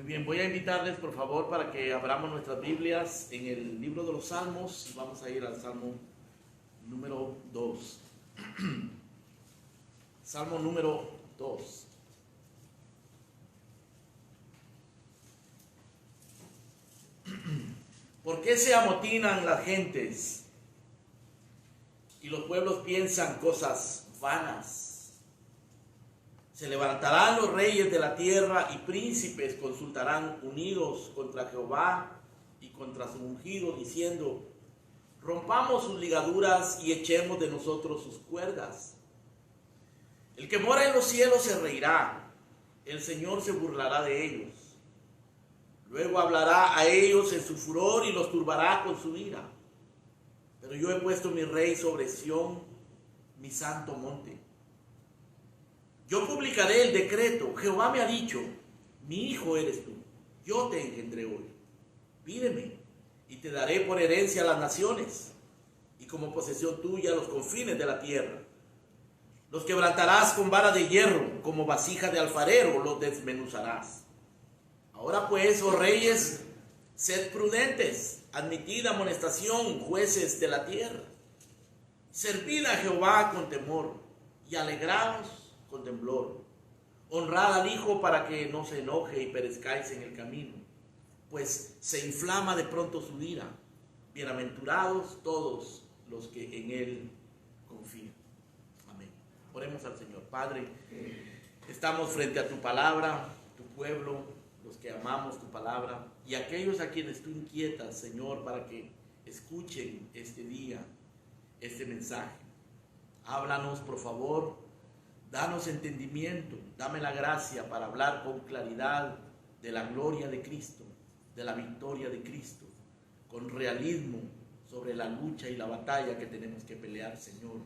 Muy bien, voy a invitarles por favor para que abramos nuestras Biblias en el libro de los Salmos y vamos a ir al Salmo número 2. Salmo número 2. ¿Por qué se amotinan las gentes y los pueblos piensan cosas vanas? Se levantarán los reyes de la tierra y príncipes consultarán unidos contra Jehová y contra su ungido, diciendo: rompamos sus ligaduras y echemos de nosotros sus cuerdas. El que mora en los cielos se reirá, el Señor se burlará de ellos. Luego hablará a ellos en su furor y los turbará con su ira. Pero yo he puesto mi rey sobre Sión, mi santo monte. Yo publicaré el decreto. Jehová me ha dicho: mi hijo eres tú, yo te engendré hoy. Pídeme y te daré por herencia a las naciones y como posesión tuya los confines de la tierra. Los quebrantarás con vara de hierro, como vasija de alfarero los desmenuzarás. Ahora pues, oh reyes, sed prudentes, admitid amonestación, jueces de la tierra. Servid a Jehová con temor y alegraos con temblor. Honrad al Hijo para que no se enoje y perezcáis en el camino, pues se inflama de pronto su ira. Bienaventurados todos los que en Él confían. Amén. Oremos al Señor. Padre, estamos frente a tu palabra, tu pueblo, los que amamos tu palabra y aquellos a quienes tú inquietas, Señor, para que escuchen este día, este mensaje. Háblanos, por favor. Danos entendimiento, dame la gracia para hablar con claridad de la gloria de Cristo, de la victoria de Cristo, con realismo sobre la lucha y la batalla que tenemos que pelear, Señor.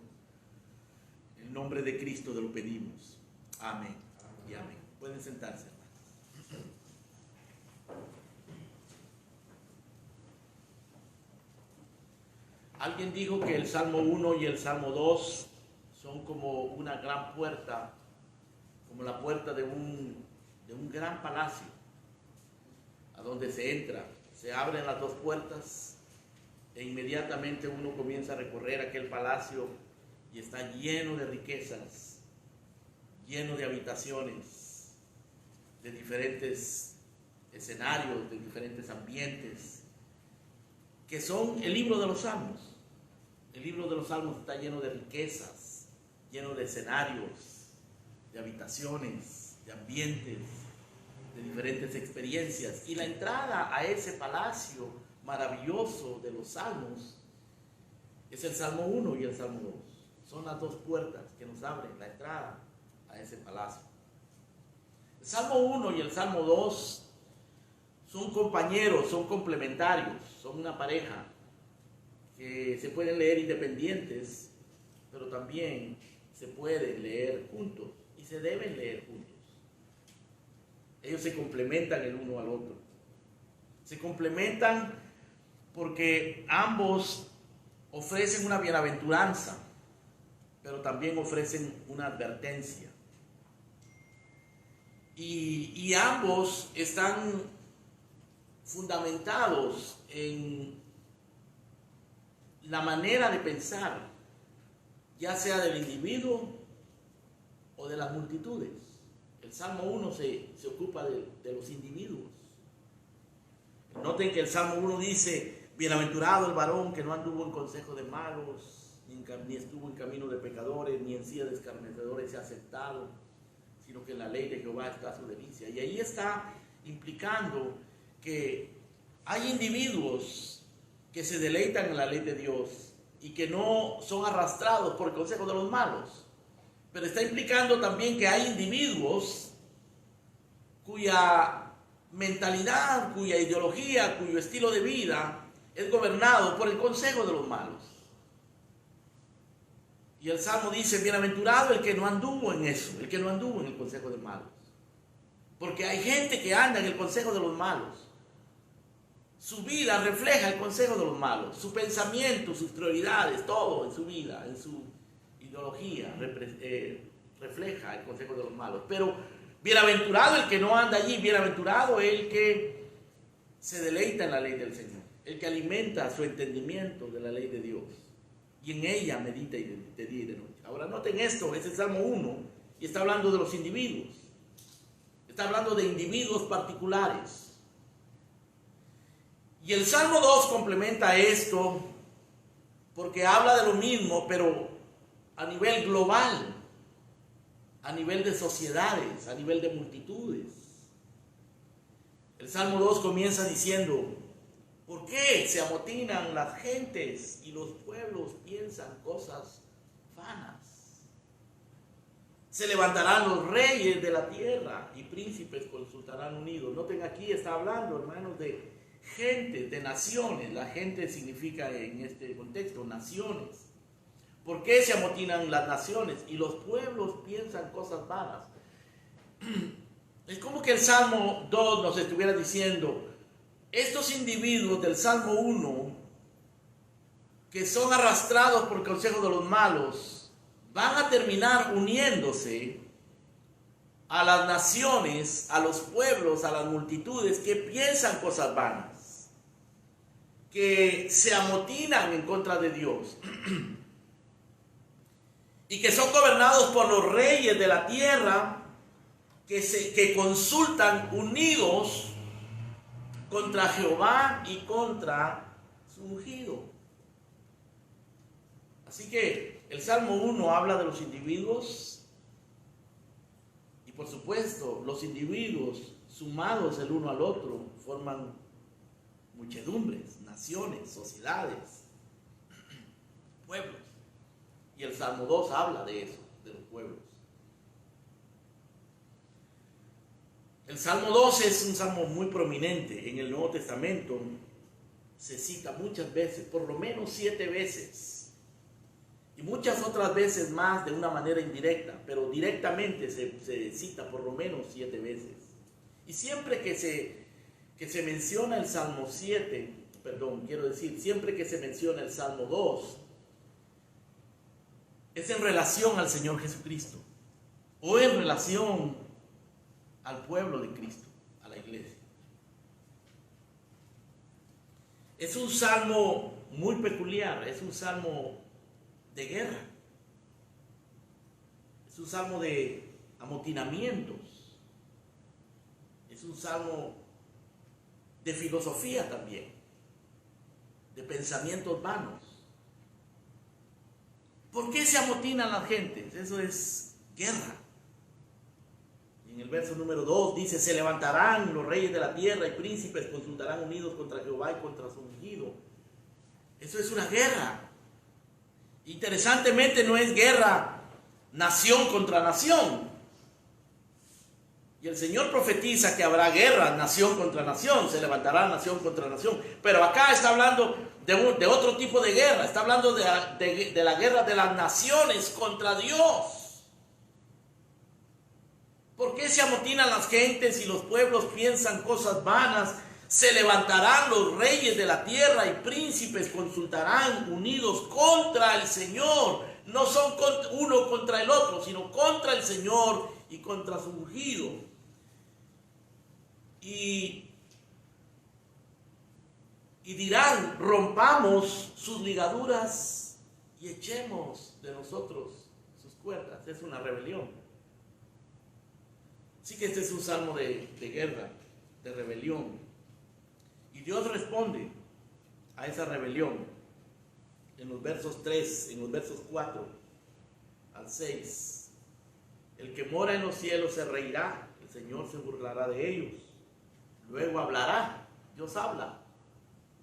En el nombre de Cristo te lo pedimos. Amén y amén. Pueden sentarse, hermanos. Alguien dijo que el Salmo 1 y el Salmo 2 son como una gran puerta, como la puerta de un gran palacio, a donde se entra. Se abren las dos puertas e inmediatamente uno comienza a recorrer aquel palacio y está lleno de riquezas, lleno de habitaciones, de diferentes escenarios, de diferentes ambientes, que son el libro de los Salmos. El libro de los Salmos está lleno de riquezas, lleno de escenarios, de habitaciones, de ambientes, de diferentes experiencias. Y la entrada a ese palacio maravilloso de los Salmos es el Salmo 1 y el Salmo 2. Son las dos puertas que nos abren la entrada a ese palacio. El Salmo 1 y el Salmo 2 son compañeros, son complementarios, son una pareja que se pueden leer independientes, pero también se pueden leer juntos y se deben leer juntos. Ellos se complementan el uno al otro. Se complementan porque ambos ofrecen una bienaventuranza, pero también ofrecen una advertencia. Y ambos están fundamentados en la manera de pensar, ya sea del individuo o de las multitudes. El Salmo 1 se ocupa de los individuos. Noten que el Salmo 1 dice: bienaventurado el varón que no anduvo en consejo de malos, ni estuvo en camino de pecadores, ni en silla de escarnecedores se ha sentado, sino que en la ley de Jehová está su delicia. Y ahí está implicando que hay individuos que se deleitan en la ley de Dios y que no son arrastrados por el consejo de los malos. Pero está implicando también que hay individuos cuya mentalidad, cuya ideología, cuyo estilo de vida es gobernado por el consejo de los malos. Y el Salmo dice: bienaventurado el que no anduvo en eso, el que no anduvo en el consejo de malos. Porque hay gente que anda en el consejo de los malos. Su vida refleja el consejo de los malos. Su pensamiento, sus prioridades, todo en su vida, en su ideología, refleja el consejo de los malos. Pero Bienaventurado el que no anda allí, bienaventurado el que se deleita en la ley del Señor, el que alimenta su entendimiento de la ley de Dios y en ella medita de día y de noche. Ahora noten esto, es el Salmo 1 y está hablando de los individuos, está hablando de individuos particulares. Y el Salmo 2 complementa esto porque habla de lo mismo, pero a nivel global, a nivel de sociedades, a nivel de multitudes. El Salmo 2 comienza diciendo: ¿por qué se amotinan las gentes y los pueblos piensan cosas vanas? Se levantarán los reyes de la tierra y príncipes consultarán unidos. Noten, aquí está hablando, hermanos, de gente, de naciones. La gente significa en este contexto naciones. ¿Por qué se amotinan las naciones y los pueblos piensan cosas vanas? Es como que el Salmo 2 nos estuviera diciendo: estos individuos del Salmo 1, que son arrastrados por el consejo de los malos, van a terminar uniéndose a las naciones, a los pueblos, a las multitudes que piensan cosas vanas, que se amotinan en contra de Dios y que son gobernados por los reyes de la tierra, que consultan unidos contra Jehová y contra su ungido. Así que el Salmo 1 habla de los individuos y, por supuesto, los individuos sumados el uno al otro forman muchedumbres, naciones, sociedades, pueblos. Y el Salmo 2 habla de eso, de los pueblos. El Salmo 2 es un salmo muy prominente en el Nuevo Testamento. Se cita muchas veces, por lo menos 7 veces. Y muchas otras veces más de una manera indirecta, pero directamente se cita por lo menos 7 veces. Y siempre que se menciona el Salmo 7, siempre que se menciona el Salmo 2, es en relación al Señor Jesucristo o en relación al pueblo de Cristo, a la iglesia. Es un salmo muy peculiar, es un salmo de guerra, es un salmo de amotinamientos, es un salmo de filosofía también, de pensamientos vanos. ¿Por qué se amotinan las gentes? Eso es guerra. En el verso número 2 dice: se levantarán los reyes de la tierra y príncipes consultarán unidos contra Jehová y contra su ungido. Eso es una guerra. Interesantemente, no es guerra nación contra nación. Y el Señor profetiza que habrá guerra nación contra nación, se levantará nación contra nación. Pero acá está hablando de otro tipo de guerra, está hablando de la guerra de las naciones contra Dios. ¿Por qué se amotinan las gentes y los pueblos piensan cosas vanas? Se levantarán los reyes de la tierra y príncipes consultarán unidos contra el Señor. No son uno contra el otro, sino contra el Señor y contra su ungido. Y dirán: rompamos sus ligaduras y echemos de nosotros sus cuerdas. Es una rebelión. Así que este es un salmo de guerra, de rebelión. Y Dios responde a esa rebelión en los versos 3, en los versos 4 al 6. El que mora en los cielos se reirá, el Señor se burlará de ellos. Luego hablará, Dios habla.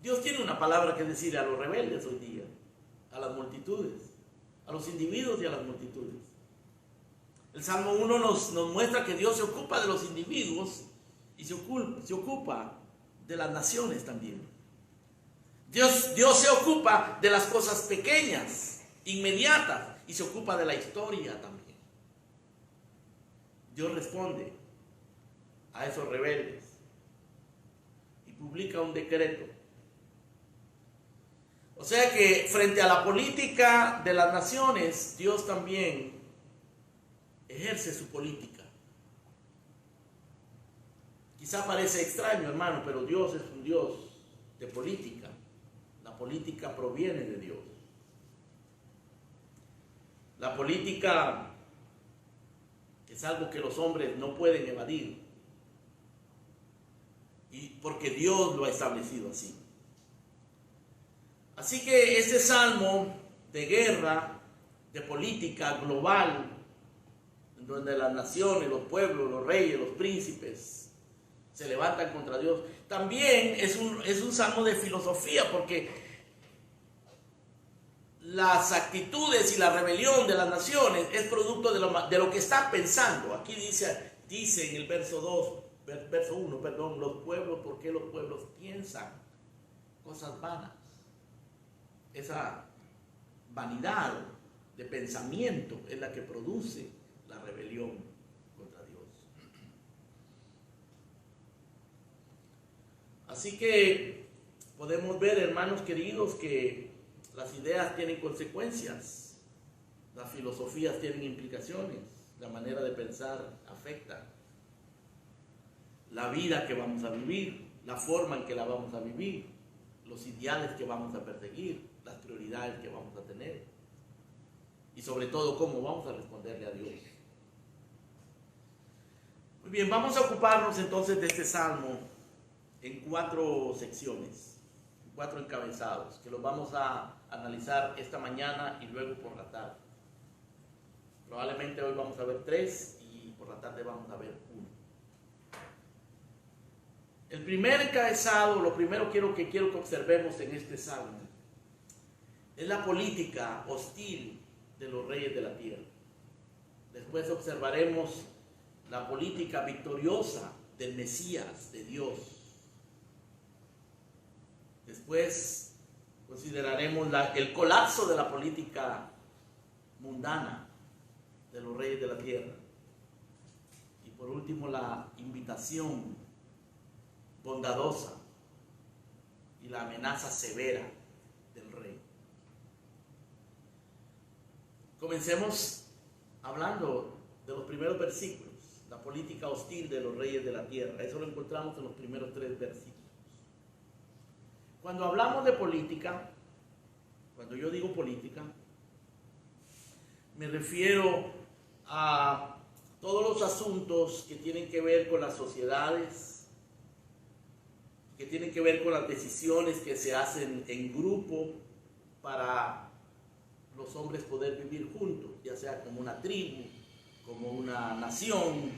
Dios tiene una palabra que decirle a los rebeldes hoy día, a las multitudes, a los individuos y a las multitudes. El Salmo 1 nos muestra que Dios se ocupa de los individuos y se ocupa de las naciones también. Dios se ocupa de las cosas pequeñas, inmediatas, y se ocupa de la historia también. Dios responde a esos rebeldes y publica un decreto. O sea que frente a la política de las naciones, Dios también ejerce su política. Quizá parece extraño, hermano, pero Dios es un Dios de política. La política proviene de Dios. La política es algo que los hombres no pueden evadir, y porque Dios lo ha establecido así. Así que este salmo de guerra, de política global, en donde las naciones, los pueblos, los reyes, los príncipes se levantan contra Dios, también es un salmo de filosofía, porque las actitudes y la rebelión de las naciones es producto de lo que están pensando. Aquí dice en el verso 1, los pueblos, ¿por qué los pueblos piensan cosas vanas? Esa vanidad de pensamiento es la que produce la rebelión contra Dios. Así que podemos ver, hermanos queridos, que las ideas tienen consecuencias, las filosofías tienen implicaciones, la manera de pensar afecta la vida que vamos a vivir, la forma en que la vamos a vivir, los ideales que vamos a perseguir, las prioridades que vamos a tener y sobre todo cómo vamos a responderle a Dios. Muy bien, vamos a ocuparnos entonces de este salmo en 4 secciones, 4 encabezados, que los vamos a analizar esta mañana y luego por la tarde. Probablemente hoy vamos a ver 3 y por la tarde vamos a ver 1. El primer encabezado, lo primero que quiero que observemos en este salmo, es la política hostil de los reyes de la tierra. Después observaremos la política victoriosa del Mesías, de Dios. Después consideraremos el colapso de la política mundana de los reyes de la tierra. Y por último, la invitación bondadosa y la amenaza severa del rey. Comencemos hablando de los primeros versículos, la política hostil de los reyes de la tierra. Eso lo encontramos en los primeros 3 versículos. Cuando hablamos de política, cuando yo digo política, me refiero a todos los asuntos que tienen que ver con las sociedades, que tienen que ver con las decisiones que se hacen en grupo para los hombres poder vivir juntos, ya sea como una tribu, como una nación,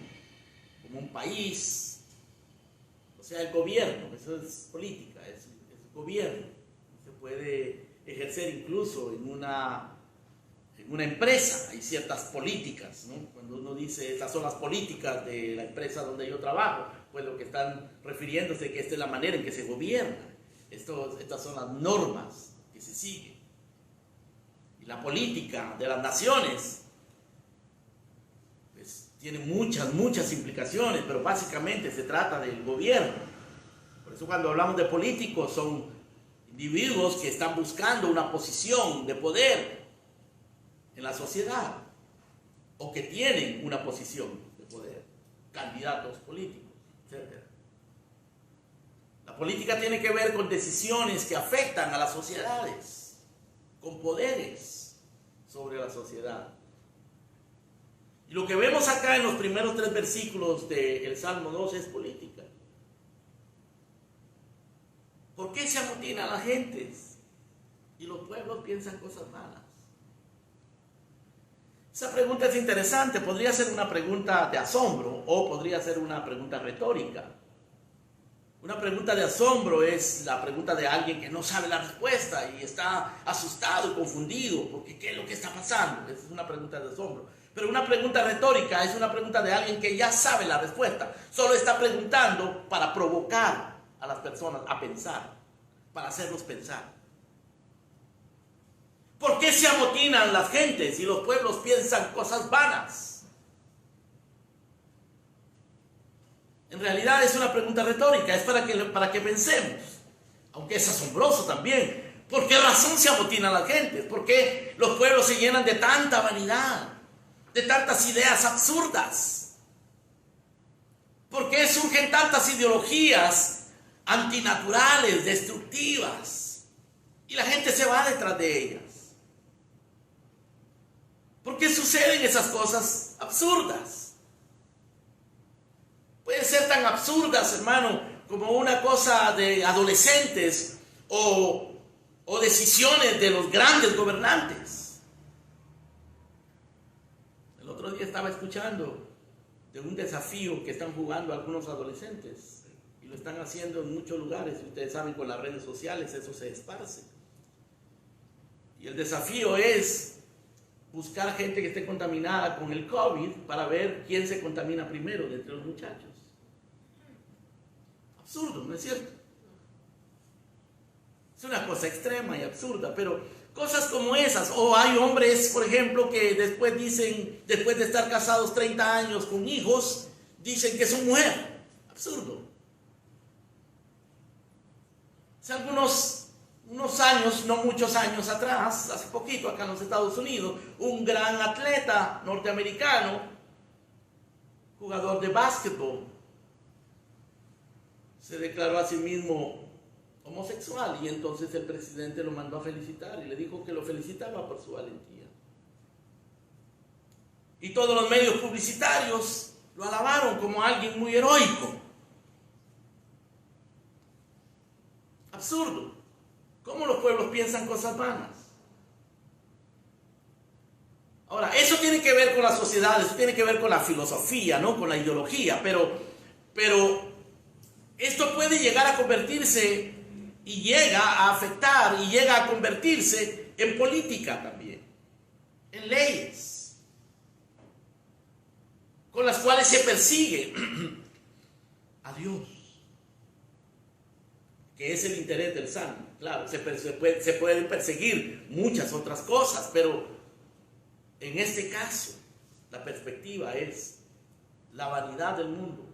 como un país, o sea, el gobierno. Eso es política, es gobierno. Se puede ejercer incluso en una empresa. Hay ciertas políticas, ¿no? Cuando uno dice estas son las políticas de la empresa donde yo trabajo, pues lo que están refiriéndose es que esta es la manera en que se gobierna. Estas son las normas que se siguen. Y la política de las naciones pues tiene muchas implicaciones, pero básicamente se trata del gobierno. Por eso cuando hablamos de políticos son individuos que están buscando una posición de poder en la sociedad o que tienen una posición de poder, candidatos políticos, etc. La política tiene que ver con decisiones que afectan a las sociedades, con poderes sobre la sociedad. Y lo que vemos acá en los primeros 3 versículos del Salmo 2 es política. ¿Por qué se amotinan las gentes y los pueblos piensan cosas malas? Esa pregunta es interesante. Podría ser una pregunta de asombro o podría ser una pregunta retórica. Una pregunta de asombro es la pregunta de alguien que no sabe la respuesta y está asustado y confundido porque ¿qué es lo que está pasando? Esa es una pregunta de asombro. Pero una pregunta retórica es una pregunta de alguien que ya sabe la respuesta. Solo está preguntando para provocar a las personas a pensar, para hacerlos pensar. ¿Por qué se amotinan las gentes y los pueblos piensan cosas vanas? En realidad es una pregunta retórica, es para que pensemos, aunque es asombroso también. ¿Por qué razón se amotinan las gentes? ¿Por qué los pueblos se llenan de tanta vanidad, de tantas ideas absurdas? ¿Por qué surgen tantas ideologías antinaturales, destructivas? Y la gente se va detrás de ellas. ¿Por qué suceden esas cosas absurdas? Pueden ser tan absurdas, hermano, como una cosa de adolescentes o decisiones de los grandes gobernantes. El otro día estaba escuchando de un desafío que están jugando algunos adolescentes y lo están haciendo en muchos lugares. Ustedes saben, con las redes sociales eso se esparce. Y el desafío es buscar gente que esté contaminada con el COVID para ver quién se contamina primero de entre los muchachos. Absurdo, ¿no es cierto? Es una cosa extrema y absurda, pero cosas como esas. O hay hombres, por ejemplo, que después de estar casados 30 años con hijos, dicen que son mujer. Absurdo. Hace unos años, no muchos años atrás, hace poquito acá en los Estados Unidos, un gran atleta norteamericano, jugador de básquetbol, se declaró a sí mismo homosexual y entonces el presidente lo mandó a felicitar y le dijo que lo felicitaba por su valentía. Y todos los medios publicitarios lo alabaron como alguien muy heroico. Absurdo. ¿Cómo los pueblos piensan cosas vanas? Ahora, eso tiene que ver con la sociedad, eso tiene que ver con la filosofía, ¿no? Con la ideología, pero esto puede llegar a convertirse y llega a afectar y llega a convertirse en política también, en leyes, con las cuales se persigue a Dios, que es el interés del santo. Claro, se pueden perseguir muchas otras cosas, pero en este caso la perspectiva es la vanidad del mundo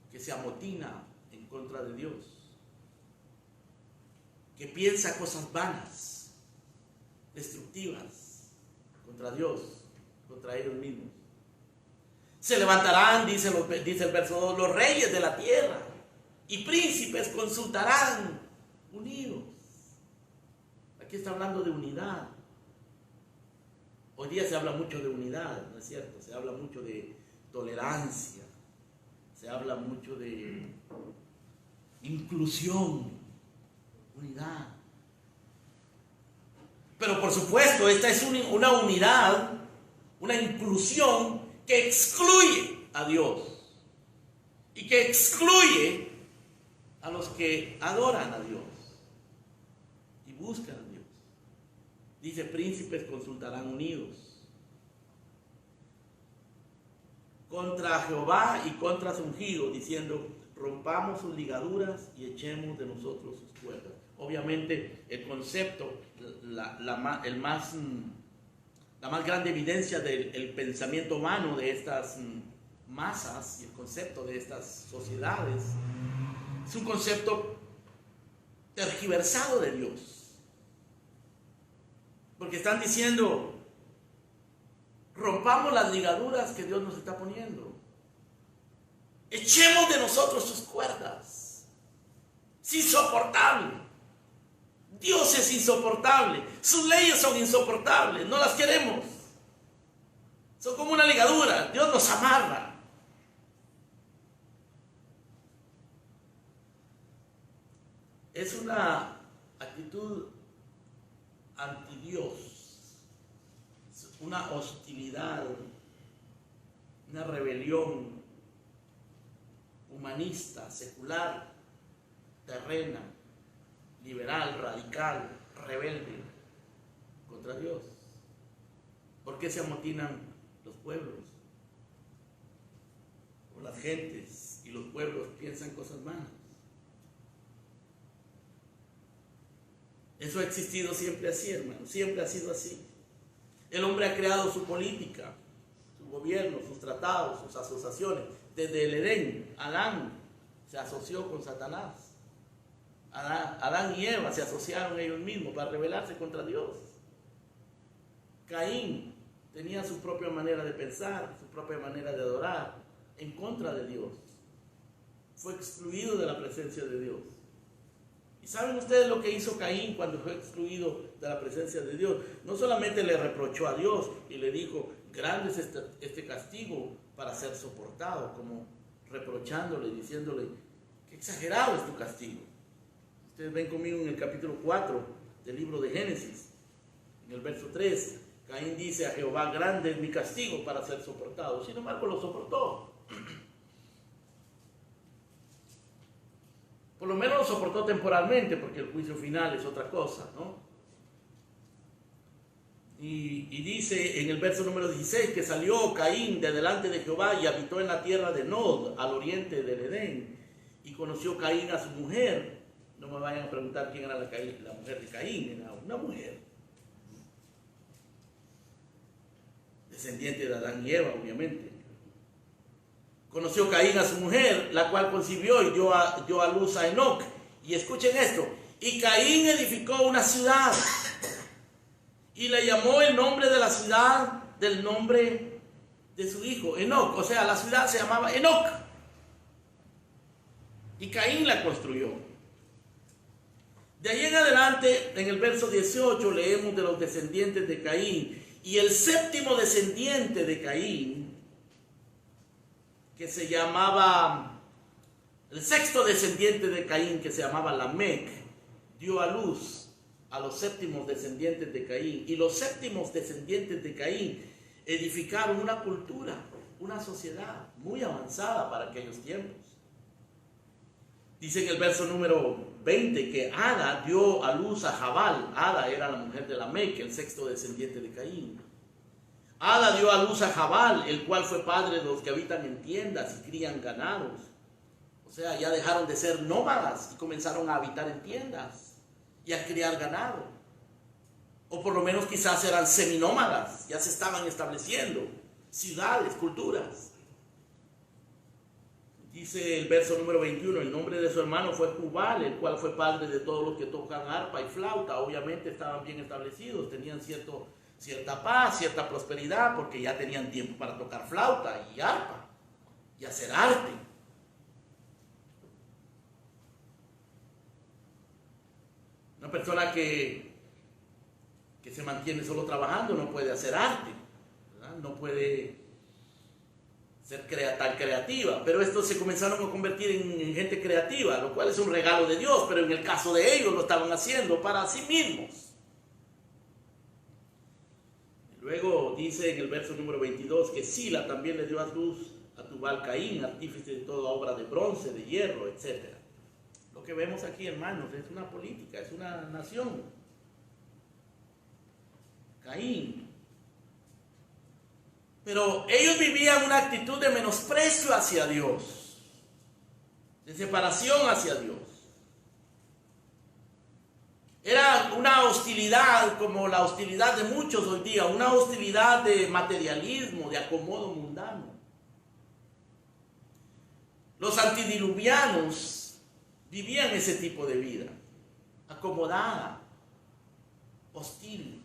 que se amotina en contra de Dios, que piensa cosas vanas, destructivas contra Dios, contra ellos mismos. Se levantarán, dice el verso 2, los reyes de la tierra y príncipes consultarán unidos. Aquí está hablando de unidad. Hoy día se habla mucho de unidad, ¿no es cierto? Se habla mucho de tolerancia, se habla mucho de inclusión, unidad. Pero por supuesto, esta es una unidad, una inclusión que excluye a Dios y que excluye a los que adoran a Dios y buscan a Dios. Dice, príncipes consultarán unidos contra Jehová y contra su ungido, diciendo, rompamos sus ligaduras y echemos de nosotros sus cuerdas. Obviamente el concepto, la más grande evidencia del pensamiento humano de estas masas y el concepto de estas sociedades es un concepto tergiversado de Dios, porque están diciendo, rompamos las ligaduras que Dios nos está poniendo, echemos de nosotros sus cuerdas. Es insoportable. Dios es insoportable, sus leyes son insoportables, no las queremos, son como una ligadura, Dios nos amarra. Es una actitud anti-Dios, una hostilidad, una rebelión humanista, secular, terrena, liberal, radical, rebelde contra Dios. ¿Por qué se amotinan los pueblos? O las gentes y los pueblos piensan cosas malas. Eso ha existido siempre así, hermano, siempre ha sido así. El hombre ha creado su política, su gobierno, sus tratados, sus asociaciones. Desde el Edén, Adán se asoció con Satanás. Adán y Eva se asociaron ellos mismos para rebelarse contra Dios. Caín tenía su propia manera de pensar, su propia manera de adorar en contra de Dios. fue excluido de la presencia de Dios. ¿Y saben ustedes lo que hizo Caín cuando fue excluido de la presencia de Dios? No solamente le reprochó a Dios y le dijo, grande es este castigo para ser soportado, como reprochándole, diciéndole, qué exagerado es tu castigo. Ustedes ven conmigo en el capítulo 4 del libro de Génesis, en el verso 3, Caín dice a Jehová, grande es mi castigo para ser soportado. Sin embargo, lo soportó. Por lo menos lo soportó temporalmente, porque el juicio final es otra cosa, ¿no? Y dice en el verso número 16 que salió Caín de delante de Jehová y habitó en la tierra de Nod, al oriente del Edén, y conoció Caín a su mujer. No me vayan a preguntar quién era la mujer de Caín, era una mujer, descendiente de Adán y Eva, obviamente. Conoció Caín a su mujer, la cual concibió y dio a luz a Enoc. Y escuchen esto, y Caín edificó una ciudad y le llamó el nombre de la ciudad del nombre de su hijo, Enoc. O sea, la ciudad se llamaba Enoc. Y Caín la construyó. De ahí en adelante, en el verso 18, leemos de los descendientes de Caín. Y el séptimo descendiente de Caín, que se llamaba, el sexto descendiente de Caín, que se llamaba Lamec, dio a luz a los séptimos descendientes de Caín. Y los séptimos descendientes de Caín edificaron una cultura, una sociedad muy avanzada para aquellos tiempos. Dice en el verso número 20 que Ada dio a luz a Jabal. Ada era la mujer de Lamec, el sexto descendiente de Caín. Ada dio a luz a Jabal, el cual fue padre de los que habitan en tiendas y crían ganados. O sea, ya dejaron de ser nómadas y comenzaron a habitar en tiendas y a criar ganado. O por lo menos quizás eran seminómadas, ya se estaban estableciendo ciudades, culturas. Dice el verso número 21, el nombre de su hermano fue Jubal, el cual fue padre de todos los que tocan arpa y flauta. Obviamente estaban bien establecidos, tenían cierta paz, cierta prosperidad, porque ya tenían tiempo para tocar flauta y arpa y hacer arte. Una persona que se mantiene solo trabajando no puede hacer arte, ¿verdad? No puede ser tan creativa, pero estos se comenzaron a convertir en gente creativa, lo cual es un regalo de Dios, pero en el caso de ellos lo estaban haciendo para sí mismos. Luego dice en el verso número 22 que Sila también le dio a luz a Tubal Caín, artífice de toda obra de bronce, de hierro, etc. Lo que vemos aquí, hermanos, es una política, es una nación. Caín. Pero ellos vivían una actitud de menosprecio hacia Dios, de separación hacia Dios. Era una hostilidad como la hostilidad de muchos hoy día, una hostilidad de materialismo, de acomodo mundano. Los antidiluvianos vivían ese tipo de vida, acomodada, hostil.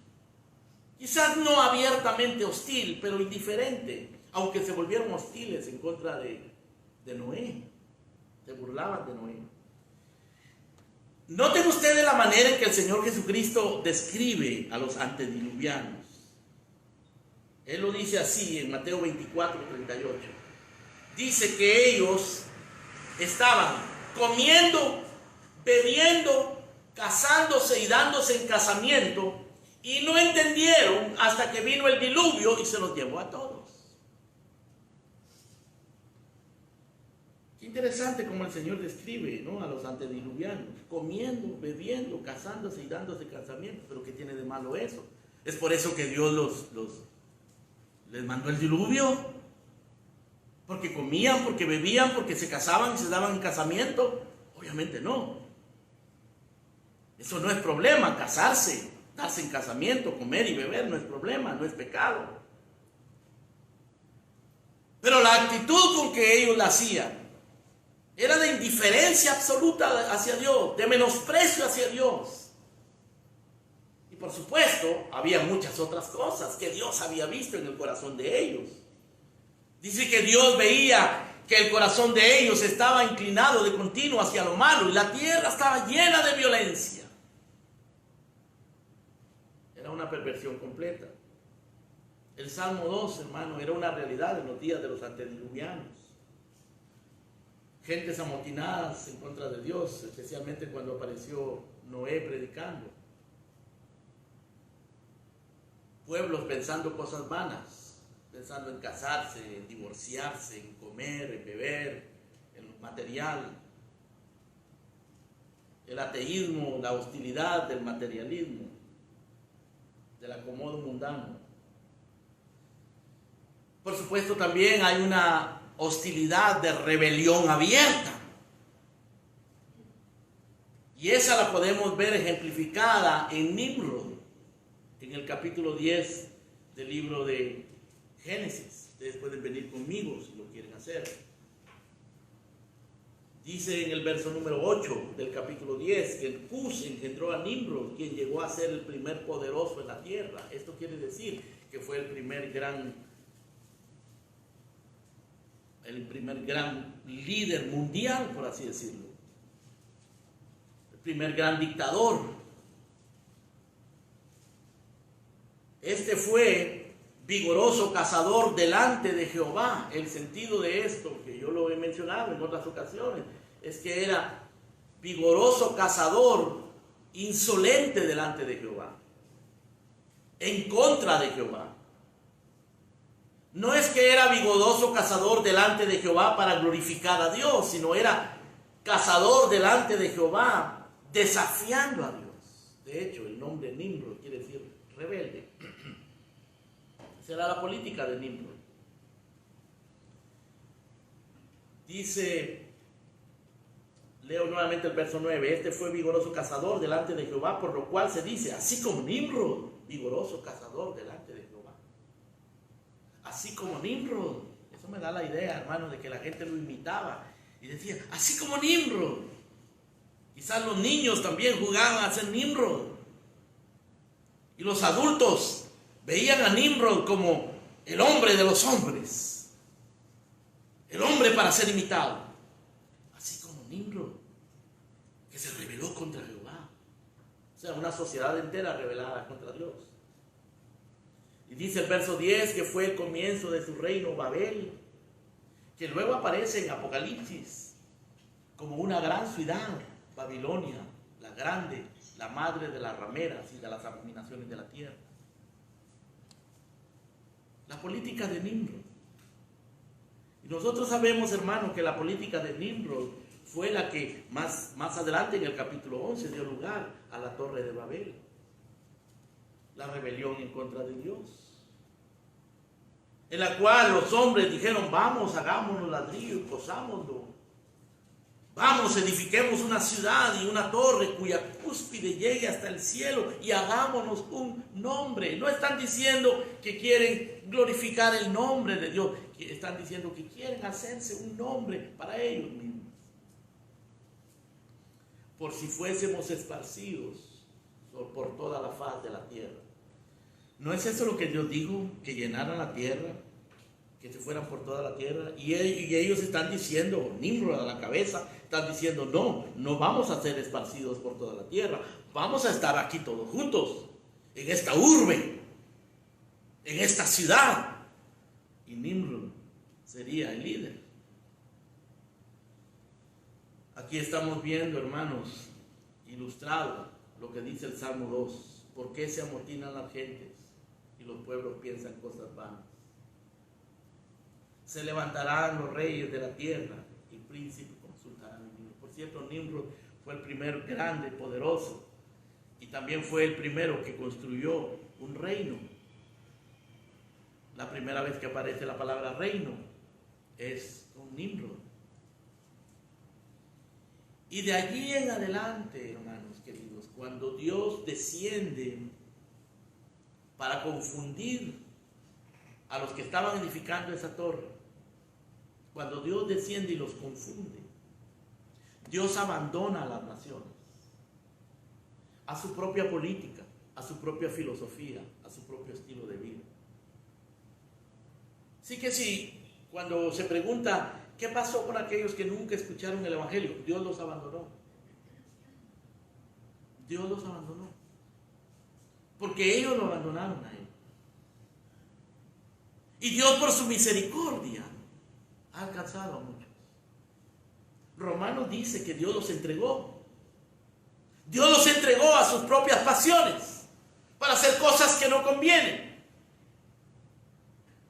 Quizás no abiertamente hostil, pero indiferente, aunque se volvieron hostiles en contra de Noé. Se burlaban de Noé. Noten ustedes la manera en que el Señor Jesucristo describe a los antediluvianos. Él lo dice así en Mateo 24:38. Dice que ellos estaban comiendo, bebiendo, casándose y dándose en casamiento, y no entendieron hasta que vino el diluvio y se los llevó a todos. Qué interesante como el Señor describe, ¿no?, a los antediluvianos, comiendo, bebiendo, casándose y dándose casamiento. Pero ¿qué tiene de malo eso? ¿Es por eso que Dios les mandó el diluvio? ¿Porque comían, porque bebían, porque se casaban y se daban en casamiento? Obviamente no. Eso no es problema, casarse, darse en casamiento, comer y beber no es problema, no es pecado. Pero la actitud con que ellos la hacían era de indiferencia absoluta hacia Dios, de menosprecio hacia Dios. Y por supuesto, había muchas otras cosas que Dios había visto en el corazón de ellos. Dice que Dios veía que el corazón de ellos estaba inclinado de continuo hacia lo malo y la tierra estaba llena de violencia. Era una perversión completa. El Salmo 2, hermano, era una realidad en los días de los antediluvianos. Gentes amotinadas en contra de Dios, especialmente cuando apareció Noé predicando. Pueblos pensando cosas vanas, pensando en casarse, en divorciarse, en comer, en beber, en lo material. El ateísmo, la hostilidad del materialismo, del acomodo mundano. Por supuesto, también hay una hostilidad de rebelión abierta. Y esa la podemos ver ejemplificada en Nimrod, en el capítulo 10 del libro de Génesis. Ustedes pueden venir conmigo si lo quieren hacer. Dice en el verso número 8 del capítulo 10 que Cus engendró a Nimrod, quien llegó a ser el primer poderoso en la tierra. Esto quiere decir que fue el primer gran líder mundial, por así decirlo. El primer gran dictador. Este fue vigoroso cazador delante de Jehová. El sentido de esto, que yo lo he mencionado en otras ocasiones, es que era vigoroso cazador, insolente delante de Jehová, en contra de Jehová. No es que era vigoroso cazador delante de Jehová para glorificar a Dios, sino era cazador delante de Jehová, desafiando a Dios. De hecho, el nombre Nimrod quiere decir rebelde. Esa era la política de Nimrod. Dice, leo nuevamente el verso 9, este fue vigoroso cazador delante de Jehová, por lo cual se dice, así como Nimrod, vigoroso cazador delante de Jehová. Así como Nimrod. Eso me da la idea, hermano, de que la gente lo imitaba y decía, así como Nimrod. Quizás los niños también jugaban a ser Nimrod. Y los adultos veían a Nimrod como el hombre de los hombres, el hombre para ser imitado. Así como Nimrod, que se rebeló contra Jehová. O sea, una sociedad entera rebelada contra Dios. Y dice el verso 10 que fue el comienzo de su reino Babel, que luego aparece en Apocalipsis como una gran ciudad, Babilonia, la grande, la madre de las rameras y de las abominaciones de la tierra. La política de Nimrod. Y nosotros sabemos, hermano, que la política de Nimrod fue la que más adelante en el capítulo 11 dio lugar a la Torre de Babel. La rebelión en contra de Dios, en la cual los hombres dijeron, vamos, hagámonos ladrillo y cosámoslo. Vamos, edifiquemos una ciudad y una torre cuya cúspide llegue hasta el cielo y hagámonos un nombre. No están diciendo que quieren glorificar el nombre de Dios, están diciendo que quieren hacerse un nombre para ellos mismos. Por si fuésemos esparcidos por toda la faz de la tierra. ¿No es eso lo que Dios dijo? Que llenaran la tierra, que se fueran por toda la tierra. Y ellos están diciendo, Nimrod a la cabeza, están diciendo, no vamos a ser esparcidos por toda la tierra. Vamos a estar aquí todos juntos, en esta urbe, en esta ciudad. Y Nimrod sería el líder. Aquí estamos viendo, hermanos, ilustrado lo que dice el Salmo 2. ¿Por qué se amotinan las gentes y los pueblos piensan cosas vanas? Se levantarán los reyes de la tierra y príncipes consultarán en Dios. Por cierto, Nimrod fue el primer grande, poderoso, y también fue el primero que construyó un reino. La primera vez que aparece la palabra reino es con Nimrod. Y de allí en adelante, hermanos queridos, cuando Dios desciende para confundir a los que estaban edificando esa torre, cuando Dios desciende y los confunde, Dios abandona a las naciones, a su propia política, a su propia filosofía, a su propio estilo de vida. Así que si cuando se pregunta ¿Qué pasó con aquellos que nunca escucharon el Evangelio? Dios los abandonó. Dios los abandonó. Porque ellos lo abandonaron a Él. Y Dios por su misericordia ha alcanzado a muchos. Romanos dice que Dios los entregó. Dios los entregó a sus propias pasiones para hacer cosas que no convienen.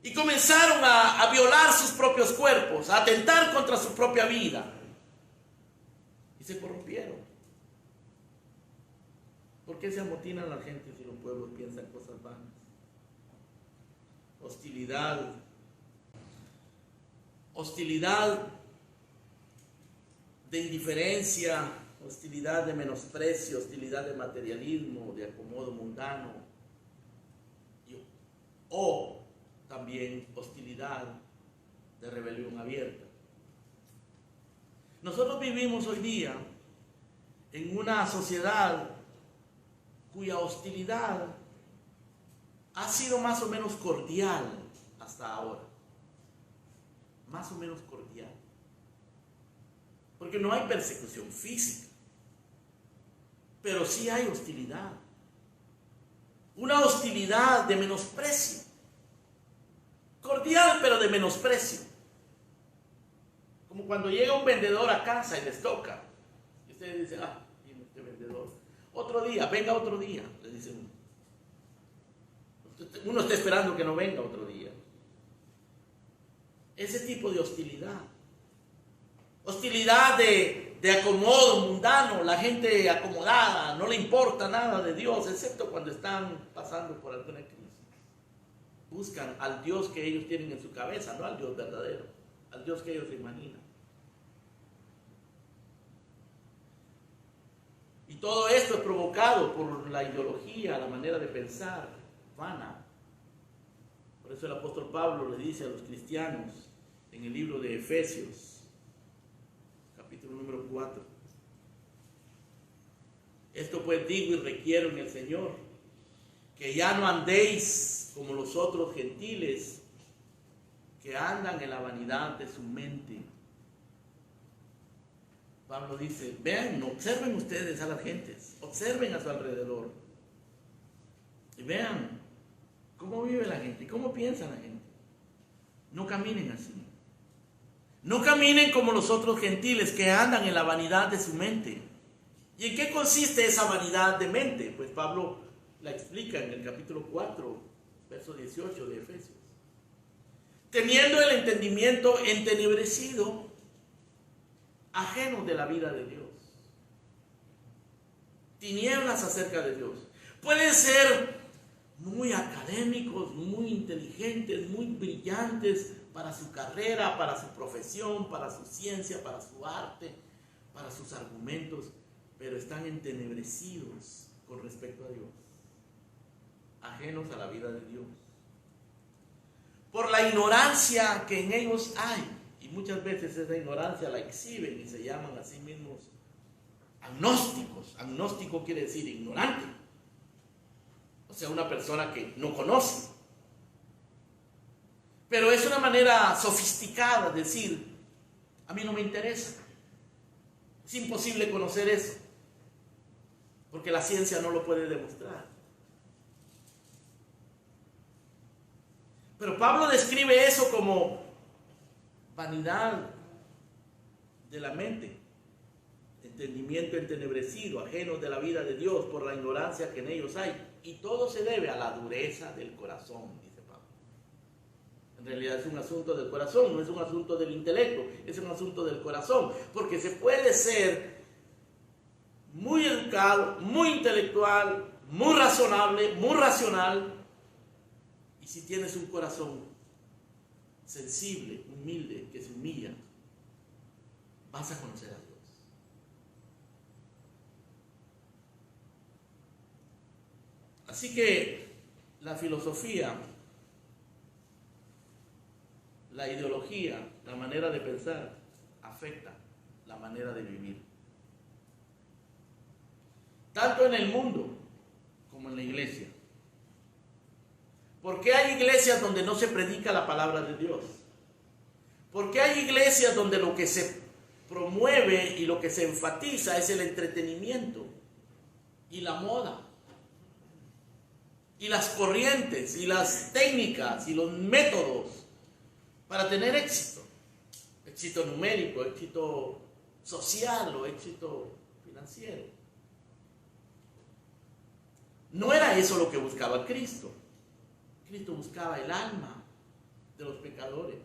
Y comenzaron a violar sus propios cuerpos, a atentar contra su propia vida. Y se corrompieron. ¿Por qué se amotinan la gente si los pueblos piensan cosas vanas? Hostilidad. Hostilidad de indiferencia, hostilidad de menosprecio, hostilidad de materialismo, de acomodo mundano. O también hostilidad de rebelión abierta. Nosotros vivimos hoy día en una sociedad cuya hostilidad ha sido más o menos cordial hasta ahora. Más o menos cordial. Porque no hay persecución física, pero sí hay hostilidad. Una hostilidad de menosprecio. Cordial, pero de menosprecio. Como cuando llega un vendedor a casa y les toca. Y ustedes dicen, viene este vendedor. Otro día, venga otro día, le dice uno. Uno está esperando que no venga otro día. Ese tipo de hostilidad. Hostilidad de acomodo mundano, la gente acomodada, no le importa nada de Dios, excepto cuando están pasando por alguna crisis. Buscan al Dios que ellos tienen en su cabeza, no al Dios verdadero, al Dios que ellos se imaginan. Y todo esto es provocado por la ideología, la manera de pensar vana. Por eso el apóstol Pablo le dice a los cristianos en el libro de Efesios, capítulo número 4. Esto pues digo y requiero en el Señor, que ya no andéis como los otros gentiles que andan en la vanidad de su mente. Pablo dice, vean, observen ustedes a las gentes, observen a su alrededor y vean cómo vive la gente, cómo piensa la gente. No caminen así. No caminen como los otros gentiles que andan en la vanidad de su mente. ¿Y en qué consiste esa vanidad de mente? Pues Pablo la explica en el capítulo 4, verso 18 de Efesios. Teniendo el entendimiento entenebrecido, ajenos de la vida de Dios. Tinieblas acerca de Dios. Pueden ser muy académicos, muy inteligentes, muy brillantes para su carrera, para su profesión, para su ciencia, para su arte, para sus argumentos, pero están entenebrecidos con respecto a Dios, ajenos a la vida de Dios, por la ignorancia que en ellos hay, y muchas veces esa ignorancia la exhiben y se llaman a sí mismos agnósticos. Agnóstico quiere decir ignorante, o sea, una persona que no conoce. Pero es una manera sofisticada de decir, a mí no me interesa. Es imposible conocer eso, porque la ciencia no lo puede demostrar. Pero Pablo describe eso como vanidad de la mente, entendimiento entenebrecido, ajenos de la vida de Dios por la ignorancia que en ellos hay. Y todo se debe a la dureza del corazón, dice Pablo. En realidad es un asunto del corazón, no es un asunto del intelecto, es un asunto del corazón. Porque se puede ser muy educado, muy intelectual, muy razonable, muy racional, y si tienes un corazón sensible, humilde, que se humilla, vas a conocer a Dios. Así que la filosofía, la ideología, la manera de pensar, afecta la manera de vivir. Tanto en el mundo como en la iglesia. ¿Por qué hay iglesias donde no se predica la palabra de Dios? Porque hay iglesias donde lo que se promueve y lo que se enfatiza es el entretenimiento y la moda y las corrientes y las técnicas y los métodos para tener éxito. Éxito numérico, éxito social o éxito financiero. No era eso lo que buscaba Cristo. Cristo buscaba el alma de los pecadores.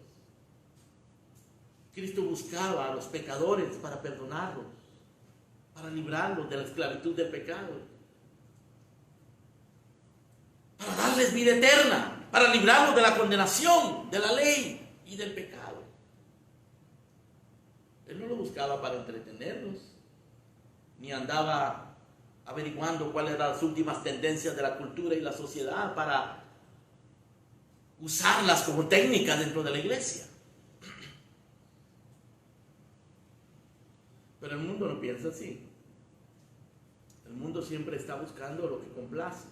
Cristo buscaba a los pecadores para perdonarlos, para librarlos de la esclavitud del pecado, para darles vida eterna, para librarlos de la condenación, de la ley y del pecado. Él no lo buscaba para entretenerlos, ni andaba averiguando cuáles eran las últimas tendencias de la cultura y la sociedad para usarlas como técnicas dentro de la iglesia. Pero el mundo no piensa así. El mundo siempre está buscando lo que complace.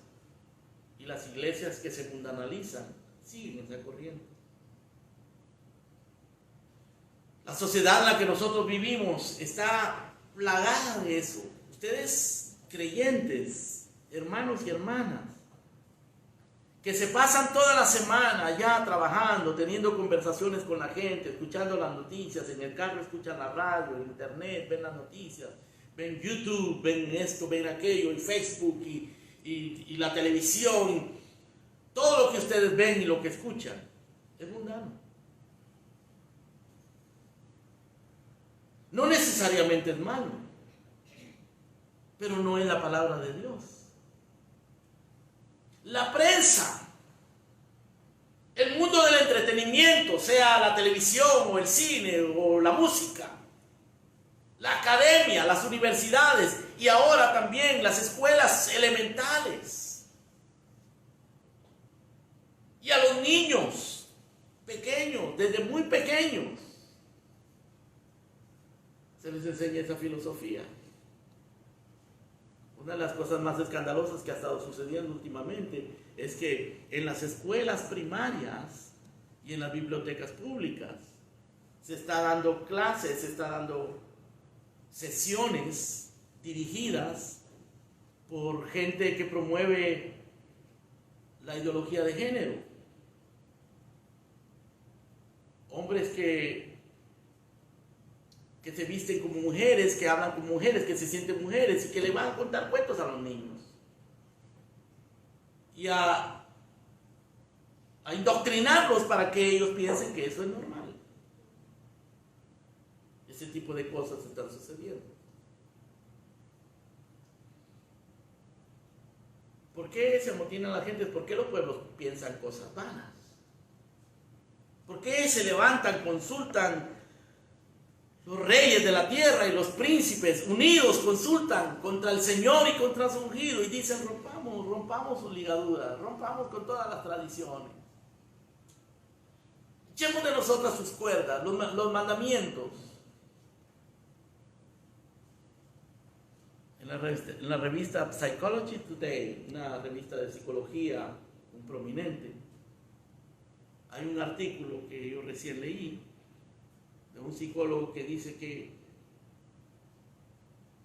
Y las iglesias que se mundanalizan siguen esa corriente. La sociedad en la que nosotros vivimos está plagada de eso. Ustedes creyentes, hermanos y hermanas, que se pasan toda la semana ya trabajando, teniendo conversaciones con la gente, escuchando las noticias, en el carro escuchan la radio, en internet, ven las noticias, ven YouTube, ven esto, ven aquello, en Facebook y la televisión. Todo lo que ustedes ven y lo que escuchan es mundano. No necesariamente es malo, pero no es la palabra de Dios. La prensa, el mundo del entretenimiento, sea la televisión o el cine o la música, la academia, las universidades y ahora también las escuelas elementales. Y a los niños pequeños, desde muy pequeños, se les enseña esa filosofía. Una de las cosas más escandalosas que ha estado sucediendo últimamente es que en las escuelas primarias y en las bibliotecas públicas se está dando clases, se está dando sesiones dirigidas por gente que promueve la ideología de género. Hombres que se visten como mujeres, que hablan como mujeres, que se sienten mujeres y que le van a contar cuentos a los niños. Y a indoctrinarlos para que ellos piensen que eso es normal. Ese tipo de cosas están sucediendo. ¿Por qué se amotina la gente? ¿Por qué los pueblos piensan cosas vanas? ¿Por qué se levantan, consultan? Los reyes de la tierra y los príncipes unidos consultan contra el Señor y contra su ungido y dicen: rompamos sus ligaduras, rompamos con todas las tradiciones. Echemos de nosotras sus cuerdas, los mandamientos. En la revista Psychology Today, una revista de psicología, un prominente, hay un artículo que yo recién leí de un psicólogo que dice que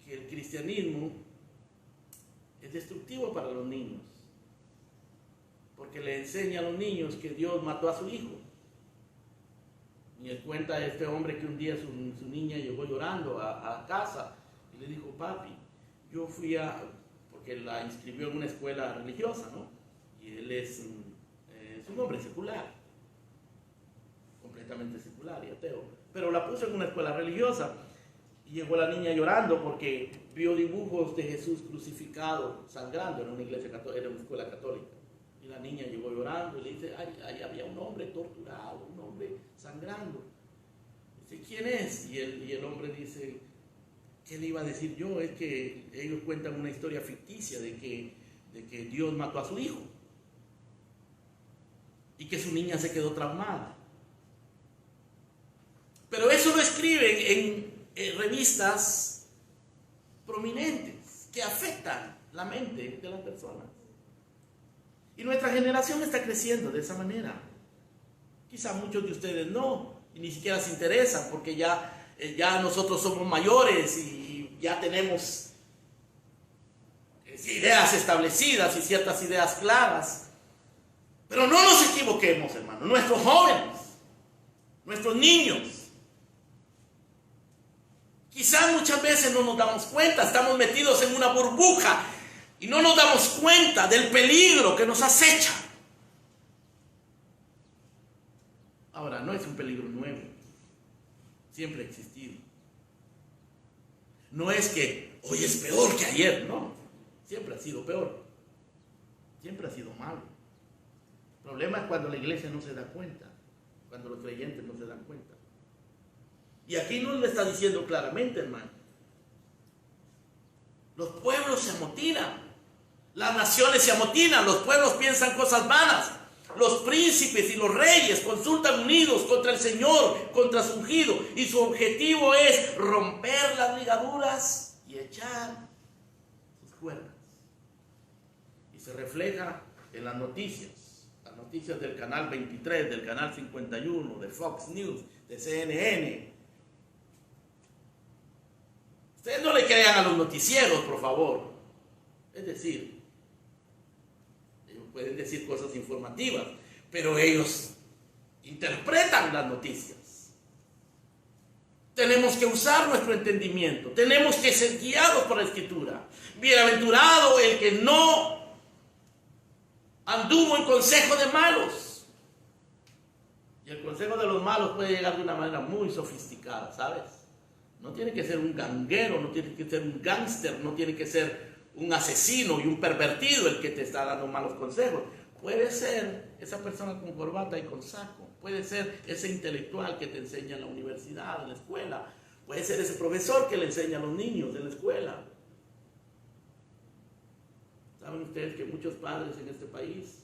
el cristianismo es destructivo para los niños, porque le enseña a los niños que Dios mató a su hijo. Y él cuenta a este hombre que un día su niña llegó llorando a casa y le dijo: papi, yo fui porque la inscribió en una escuela religiosa, ¿no? Y él es un hombre secular, completamente secular y ateo. Pero la puso en una escuela religiosa y llegó la niña llorando porque vio dibujos de Jesús crucificado, sangrando en una iglesia católica, era una escuela católica. Y la niña llegó llorando y le dice: ahí había un hombre torturado, un hombre sangrando. Dice: ¿quién es? Y el hombre dice: ¿qué le iba a decir yo? Es que ellos cuentan una historia ficticia de que Dios mató a su hijo y que su niña se quedó traumada. Pero eso lo escriben en revistas prominentes que afectan la mente de las personas. Y nuestra generación está creciendo de esa manera. Quizá muchos de ustedes no, y ni siquiera se interesan porque ya nosotros somos mayores y ya tenemos ideas establecidas y ciertas ideas claras. Pero no nos equivoquemos, hermano. Nuestros jóvenes, nuestros niños, quizás muchas veces no nos damos cuenta, estamos metidos en una burbuja y no nos damos cuenta del peligro que nos acecha. Ahora, no es un peligro nuevo, siempre ha existido. No es que hoy es peor que ayer, no, siempre ha sido peor, siempre ha sido malo. El problema es cuando la iglesia no se da cuenta, cuando los creyentes no se dan cuenta. Y aquí nos lo está diciendo claramente, hermano. Los pueblos se amotinan, las naciones se amotinan, los pueblos piensan cosas vanas. Los príncipes y los reyes consultan unidos contra el Señor, contra su ungido, y su objetivo es romper las ligaduras y echar sus cuerdas. Y se refleja en las noticias del canal 23, del canal 51, de Fox News, de CNN. Ustedes no le crean a los noticieros, por favor. Es decir, ellos pueden decir cosas informativas, pero ellos interpretan las noticias. Tenemos que usar nuestro entendimiento, tenemos que ser guiados por la Escritura. Bienaventurado el que no anduvo en consejo de malos. Y el consejo de los malos puede llegar de una manera muy sofisticada, ¿sabes? No tiene que ser un ganguero, no tiene que ser un gángster, no tiene que ser un asesino y un pervertido el que te está dando malos consejos. Puede ser esa persona con corbata y con saco. Puede ser ese intelectual que te enseña en la universidad, en la escuela. Puede ser ese profesor que le enseña a los niños en la escuela. ¿Saben ustedes que muchos padres en este país